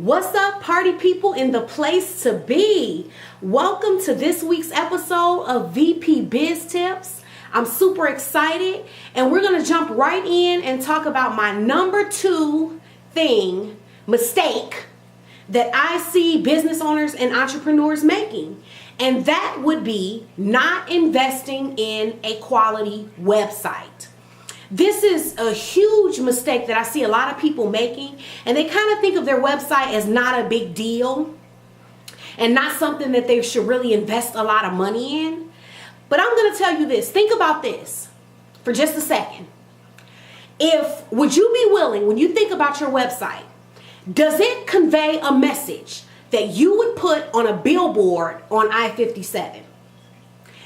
What's up, party people in the place to be? Welcome to this week's episode of VP Biz Tips. I'm super excited, and we're going to jump right in and talk about my number 2 mistake that I see business owners and entrepreneurs making. And that would be not investing in a quality website. This is a huge mistake that I see a lot of people making, and they kind of think of their website as not a big deal and not something that they should really invest a lot of money in. But I'm going to tell you this. Think about this for just a second. Would you be willing, when you think about your website, does it convey a message that you would put on a billboard on I-57?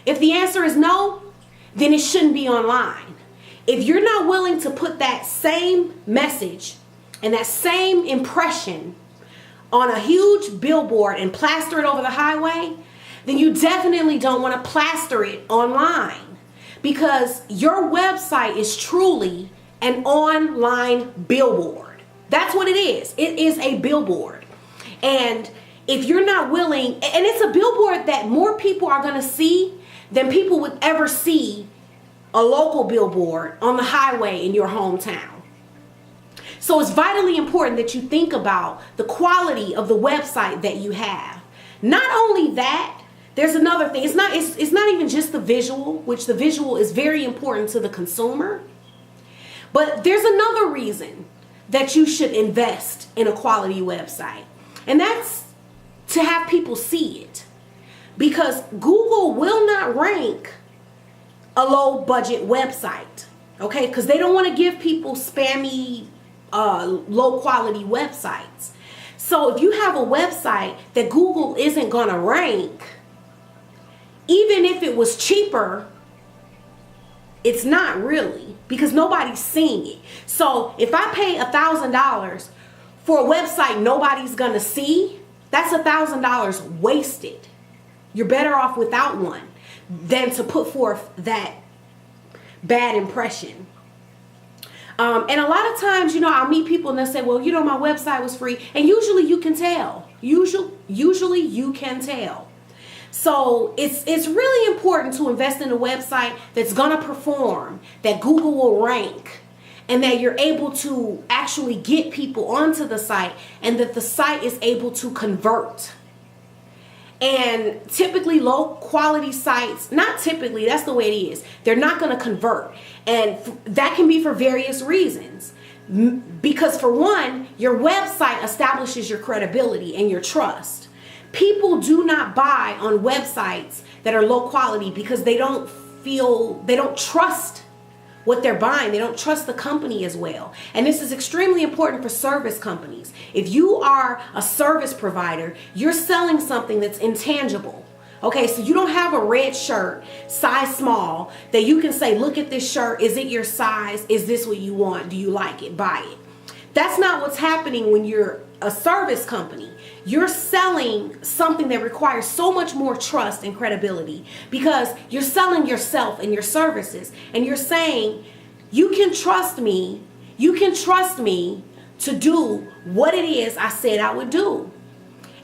If the answer is no, then it shouldn't be online. If you're not willing to put that same message and that same impression on a huge billboard and plaster it over the highway, then you definitely don't want to plaster it online, because your website is truly an online billboard. That's what it is. It is a billboard. And if you're not willing, and it's a billboard that more people are going to see than people would ever see a local billboard on the highway in your hometown. So it's vitally important that you think about the quality of the website that you have. Not only that, there's another thing. It's not even just the visual, which the visual is very important to the consumer. But there's another reason that you should invest in a quality website. And that's to have people see it. Because Google will not rank a low budget website, okay? Because they don't want to give people spammy, low quality websites. So if you have a website that Google isn't going to rank, even if it was cheaper, it's not really, because nobody's seeing it. So if I pay $1,000 for a website nobody's going to see, that's $1,000 wasted. You're better off without one than to put forth that bad impression. And a lot of times, I'll meet people and they'll say, well, my website was free. And usually you can tell. Usually you can tell. So it's really important to invest in a website that's going to perform, that Google will rank, and that you're able to actually get people onto the site, and that the site is able to convert. And typically low quality sites, not typically, that's the way it is, they're not going to convert. And that can be for various reasons. Because for one, your website establishes your credibility and your trust. People do not buy on websites that are low quality because they don't trust what they're buying. They don't trust the company as well. And this is extremely important for service companies. If you are a service provider, you're selling something that's intangible. Okay, so you don't have a red shirt, size small, that you can say, look at this shirt. Is it your size? Is this what you want? Do you like it? Buy it. That's not what's happening when you're a service company. You're selling something that requires so much more trust and credibility, because you're selling yourself and your services, and you're saying, you can trust me. You can trust me to do what it is I said I would do.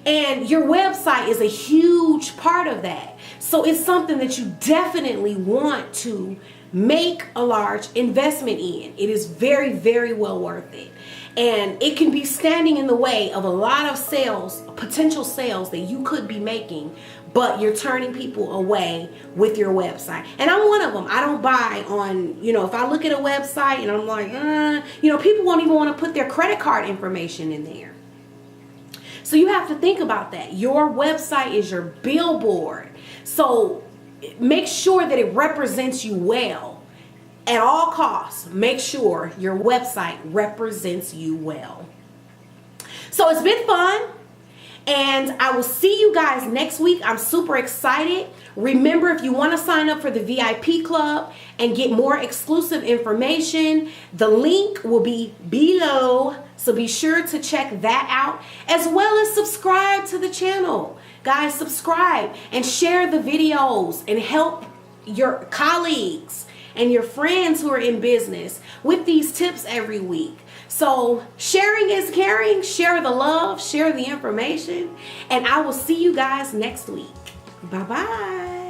And your website is a huge part of that. So it's something that you definitely want to make a large investment in. It is very, very well worth it. And it can be standing in the way of a lot of sales, potential sales that you could be making, but you're turning people away with your website. And I'm one of them. I don't buy on, if I look at a website and I'm like, people won't even want to put their credit card information in there. So you have to think about that. Your website is your billboard. So make sure that it represents you well. At all costs, make sure your website represents you well. So it's been fun, and I will see you guys next week. I'm super excited. Remember, if you want to sign up for the VIP club and get more exclusive information, the link will be below. So be sure to check that out, as well as subscribe to the channel. Guys, subscribe and share the videos and help your colleagues and your friends who are in business with these tips every week. So sharing is caring. Share the love, share the information, and I will see you guys next week. Bye-bye.